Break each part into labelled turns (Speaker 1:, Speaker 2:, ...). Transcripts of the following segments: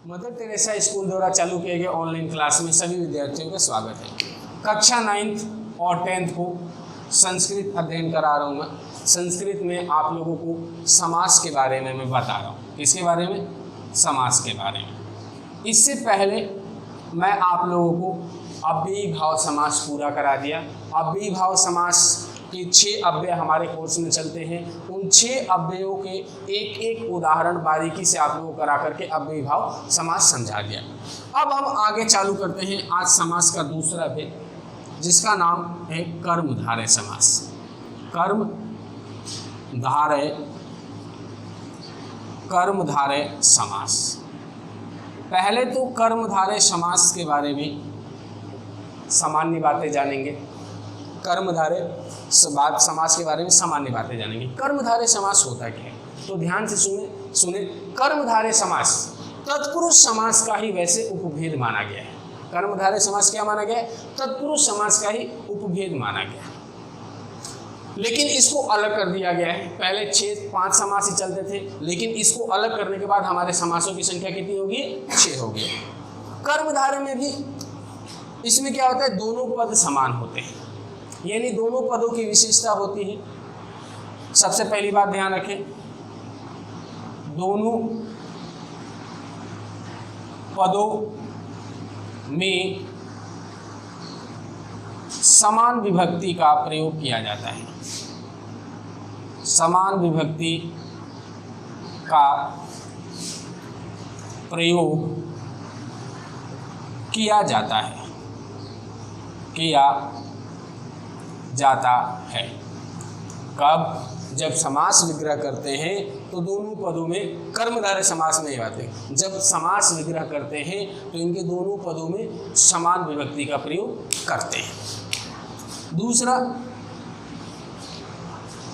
Speaker 1: Mother Teresa school द्वारा चालू किए गए ऑनलाइन क्लास में सभी विद्यार्थियों का स्वागत है। कक्षा 9th और 10th को संस्कृत अध्ययन करा रहा हूँ मैं। संस्कृत में आप लोगों को समास के बारे में मैं बता रहा हूँ। किसके बारे में? समास के बारे में। इससे पहले मैं आप लोगों को अव्ययी भाव समास पूरा करा दिया। अव्ययी भाव समास के 6 अव्यय हमारे कोर्स में चलते हैं। उन 6 अव्ययों के एक एक उदाहरण बारीकी से आप लोगों को करा करके अव्ययी भाव समास समझा दिया। अब हम आगे चालू करते हैं आज समास का दूसरा अव्यय, जिसका नाम है कर्मधारय समास। कर्मधारय समास। पहले तो कर्मधारय समास के बारे में सामान्य बातें जानेंगे। कर्मधारय समास के बारे में सामान्य बातें जानेंगे। कर्मधारय समास होता क्या है, तो ध्यान से सुने। कर्मधारय समास तत्पुरुष समास का ही वैसे उपभेद माना गया है। कर्मधारय समास क्या माना गया है? तत्पुरुष समास का ही उपभेद माना गया है, लेकिन इसको अलग कर दिया गया है। पहले 5 समास ही चलते थे, लेकिन इसको अलग करने के बाद हमारे समासों की संख्या कितनी होगी? 6 होगी। कर्मधारय में भी इसमें क्या होता है? दोनों पद समान होते हैं, यानी दोनों पदों की विशेषता होती है। सबसे पहली बात ध्यान रखें, दोनों पदों में समान विभक्ति का प्रयोग किया जाता है। समान विभक्ति का प्रयोग किया जाता है। कब? जब समास विग्रह करते हैं तो दोनों पदों में, कर्मधारय समास में ये बात है, जब समास विग्रह करते हैं तो इनके दोनों पदों में समान विभक्ति का प्रयोग करते हैं।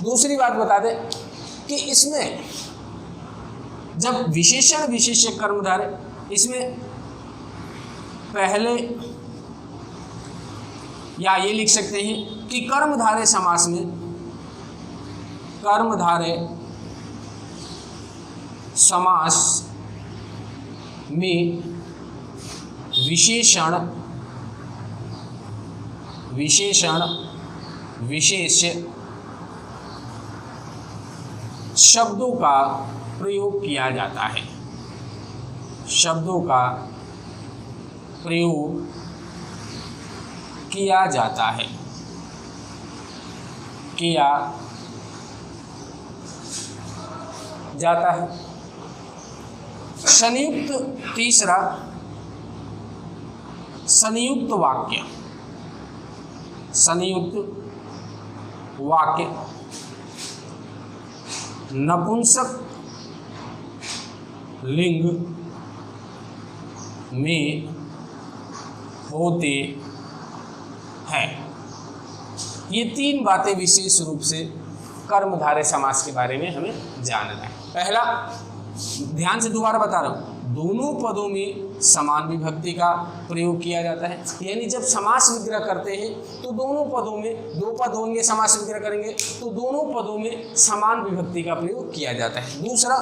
Speaker 1: दूसरी बात बता दें कि इसमें जब विशेषण विशेष्य कर्मधारय, इसमें पहले या ये लिख सकते हैं कि कर्मधारय समास में, कर्मधारय समास में विशेषण विशेष्य शब्दों का प्रयोग किया जाता है। शब्दों का प्रयोग किया जाता है। तीसरा संयुक्त वाक्य नपुंसक लिंग में होते हैं। ये 3 बातें विशेष रूप से कर्मधारय समास के बारे में हमें जानना है। पहला, ध्यान से दोबारा बता रहा हूँ, दोनों पदों में समान विभक्ति का प्रयोग किया जाता है, यानी जब समास विग्रह करते हैं तो दोनों पदों में, 2 पद होंगे, समास विग्रह करेंगे तो दोनों पदों में समान विभक्ति का प्रयोग किया जाता है। दूसरा,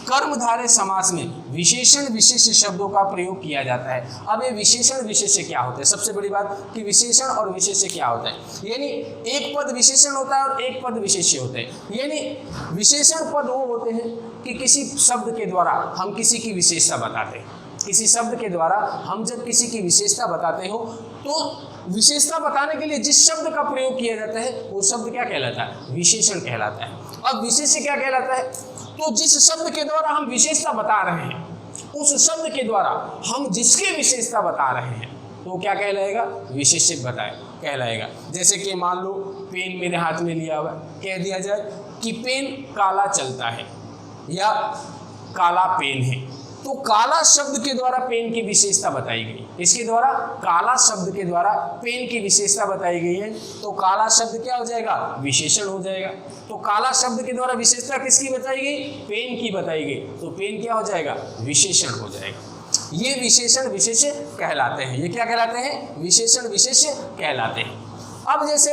Speaker 1: कर्मधारय समास में विशेषण विशेष्य शब्दों का प्रयोग किया जाता है। अब ये विशेषण विशेष्य क्या होता है? सबसे बड़ी बात कि विशेषण और विशेष्य क्या होता है, यानी एक पद विशेषण होता है और एक पद विशेष्य होता है। यानी विशेषण पद वो होते हैं कि किसी शब्द के द्वारा हम किसी की विशेषता बताते हैं। किसी शब्द के द्वारा हम जब किसी की विशेषता बताते हो तो विशेषता बताने के लिए जिस शब्द का प्रयोग किया जाता है वो शब्द क्या कहलाता है? विशेषण कहलाता है। अब विशेष्य क्या कहलाता है? तो जिस शब्द के द्वारा हम विशेषता बता रहे हैं, उस शब्द के द्वारा हम जिसकी विशेषता बता रहे हैं तो क्या कहलाएगा? विशेष्य कहलाएगा। जैसे कि मान लो पेन मेरे हाथ में लिया हुआ, कह दिया जाए कि पेन काला चलता है या काला पेन है, तो काला शब्द के द्वारा पेन की विशेषता बताई गई। इसके द्वारा काला शब्द के द्वारा पेन की विशेषता बताई गई है, तो काला शब्द क्या हो जाएगा? विशेषण हो जाएगा। तो काला शब्द के द्वारा विशेषता किसकी बताई गई? पेन की बताई गई, तो पेन क्या हो जाएगा? विशेषण हो जाएगा। ये विशेषण विशेष्य कहलाते हैं। ये क्या कहलाते हैं? विशेषण विशेष्य कहलाते हैं। अब जैसे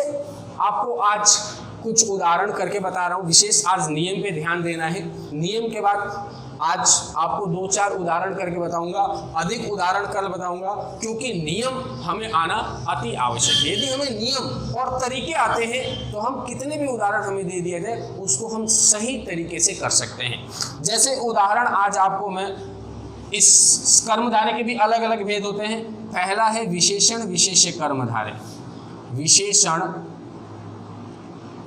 Speaker 1: आपको आज कुछ उदाहरण करके बता रहा हूँ, विशेष आज नियम पे ध्यान देना है। नियम के बाद आज आपको 2-4 उदाहरण करके बताऊंगा, अधिक उदाहरण कल बताऊंगा, क्योंकि नियम हमें आना अति आवश्यक है। यदि हमें नियम और तरीके आते हैं तो हम कितने भी उदाहरण हमें दे दिया जाए उसको हम सही तरीके से कर सकते हैं। जैसे उदाहरण आज आपको मैं, इस कर्मधारय के भी अलग अलग भेद होते हैं। पहला है विशेषण विशेष्य कर्मधारय। विशेषण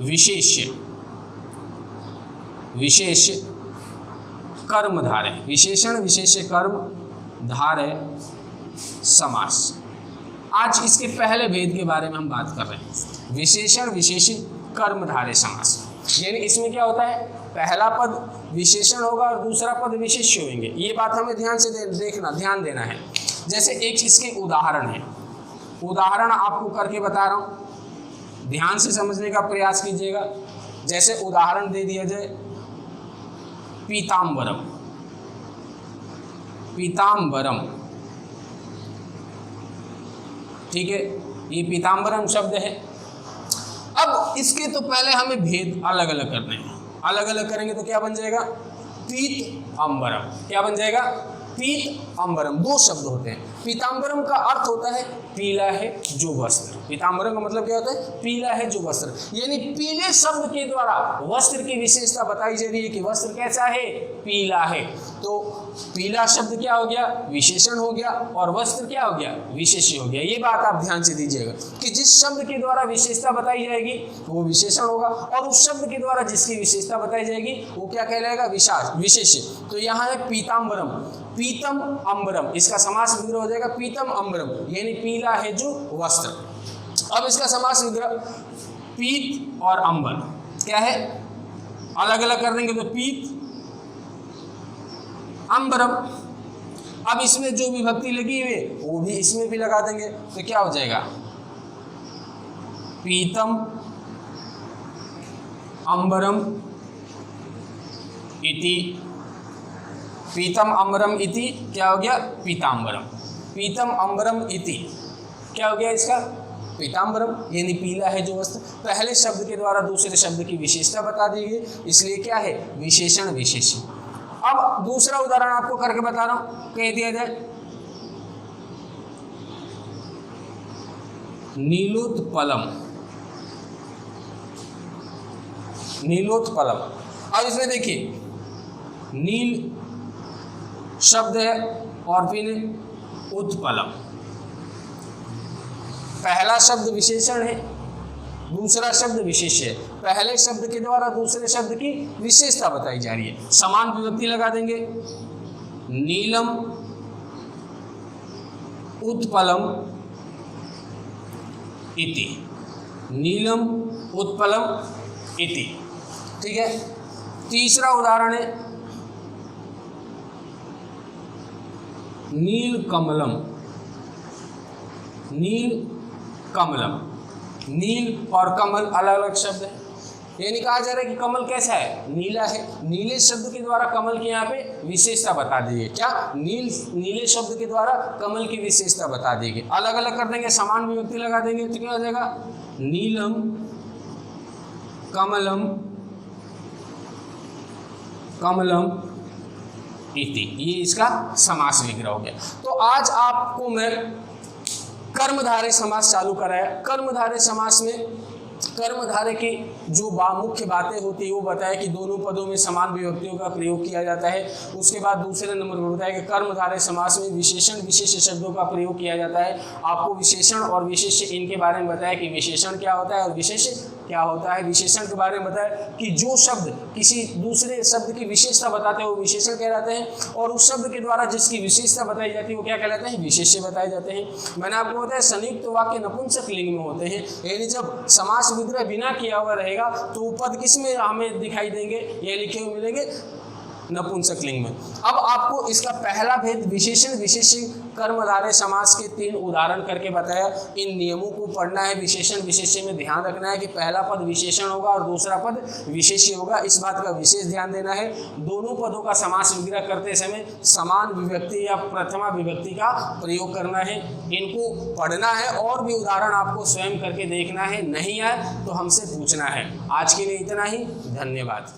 Speaker 1: विशेष्य विशेष्य कर्मधारय, विशेषण विशेष्य कर्मधारय समास। आज इसके पहले भेद के बारे में हम बात कर रहे हैं, विशेषण विशेष्य कर्मधारय समास। यानी इसमें क्या होता है, पहला पद विशेषण होगा और दूसरा पद विशेष्य होंगे। ये बात हमें ध्यान से ध्यान देना है। जैसे एक इसके उदाहरण है, उदाहरण आपको करके बता रहा हूं, ध्यान से समझने का प्रयास कीजिएगा। जैसे उदाहरण दे दिया जाए पीतांबरम, पीतांबरम, ठीक है, ये पीतांबरम शब्द है। अब इसके तो पहले हमें भेद अलग अलग करने हैं। अलग अलग करेंगे तो क्या बन जाएगा, पीत अंबरम। क्या बन जाएगा, पीत अंबरम। दो शब्द होते हैं। पीतांबरम का अर्थ होता है पीला है जो वस्त्र। पीतांबरम का मतलब क्या होता है, पीला है जो वस्त्र। यानी पीले शब्द के द्वारा वस्त्र की विशेषता बताई जा रही है कि वस्त्र कैसा है, पीला है। तो पीला शब्द क्या हो गया, विशेषण हो गया, और वस्त्र क्या हो गया, विशेष्य हो गया। ये बात आप ध्यान से दीजिएगा कि जिस शब्द के द्वारा विशेषता बताई जाएगी वो विशेषण होगा, और उस शब्द के द्वारा जिसकी विशेषता बताई जाएगी वो क्या कहलाएगा, विशेष्य। तो यहाँ है पीतांबरम, पीतम अंबरम, इसका समास विग्रह हो जाएगा पीतम अंबरम, यानी पीला है जो वस्त्र। अब इसका समास विग्रह पीत और अंबर क्या है, अलग अलग कर देंगे तो पीत अंबरम। अब इसमें जो विभक्ति लगी हुई है वो भी इसमें भी लगा देंगे तो क्या हो जाएगा, पीतम अंबरम इति, पीतम अंबरम इति क्या हो गया, पीतांबरम। पीतम अंबरम इति क्या हो गया इसका, पीतांबरम, यानी पीला है जो वस्त्र। पहले शब्द के द्वारा दूसरे शब्द की विशेषता बता दी गई, इसलिए क्या है, विशेषण विशेष्य। अब दूसरा उदाहरण आपको करके बता रहा हूं, कह दिया जाए नीलोत्पलम, नीलोत्पलम। अब इसमें देखिए नील शब्द है और फिर उत्पलम। पहला शब्द विशेषण है, दूसरा शब्द विशेष्य है। पहले शब्द के द्वारा दूसरे शब्द की विशेषता बताई जा रही है, समान विभक्ति लगा देंगे, नीलम उत्पलम इति, नीलम उत्पलम इति। ठीक है, तीसरा उदाहरण है नील कमलम, नील कमलम। नील और कमल अलग अलग शब्द है, यानी कहा जा रहा है कि कमल कैसा है, नीला है। नीले शब्द के द्वारा कमल की यहाँ पे विशेषता बता दी है, क्या, नीले शब्द के द्वारा कमल की विशेषता बता दी गई। अलग अलग कर देंगे, समान विभक्ति लगा देंगे तो क्या हो जाएगा, नीलम कमलम कमलम इति। ये इसका समास विग्रह हो गया। तो आज आपको मैं कर्मधारय समास चालू कराया। कर्मधारय समास में कर्मधारय की जो मुख्य बातें होती है वो बताया कि दोनों पदों में समान विभक्तियों का प्रयोग किया जाता है। उसके बाद दूसरे नंबर पर बताया कि कर्मधारय समास में विशेषण विशेष्य शब्दों का प्रयोग किया जाता है। आपको विशेषण और विशेष्य इनके बारे में बताया कि विशेषण क्या होता है और विशेष्य क्या होता है। विशेषण के बारे में बताया कि जो शब्द किसी दूसरे शब्द की विशेषता बताते हैं वो विशेषण कहलाते हैं, और उस शब्द के द्वारा जिसकी विशेषता बताई जाती है वो क्या कहलाते हैं, विशेष्य बताए जाते हैं। मैंने आपको बताया संयुक्त वाक्य नपुंसक लिंग में होते हैं, यानी जब समास विग्रह बिना किया हुआ रहेगा तो पद किस में हमें दिखाई देंगे, ये लिखे हुए मिलेंगे नपुंसक लिंग में। अब आपको इसका पहला भेद विशेषण विशेष्य कर्मधारय समास के 3 उदाहरण करके बताया। इन नियमों को पढ़ना है। विशेषण विशेष्य में ध्यान रखना है कि पहला पद विशेषण होगा और दूसरा पद विशेष्य होगा, इस बात का विशेष ध्यान देना है। दोनों पदों का समास विग्रह करते समय समान विभक्ति या प्रथमा विभक्ति का प्रयोग करना है। इनको पढ़ना है और भी उदाहरण आपको स्वयं करके देखना है। नहीं आए तो हमसे पूछना है। आज के लिए इतना ही, धन्यवाद।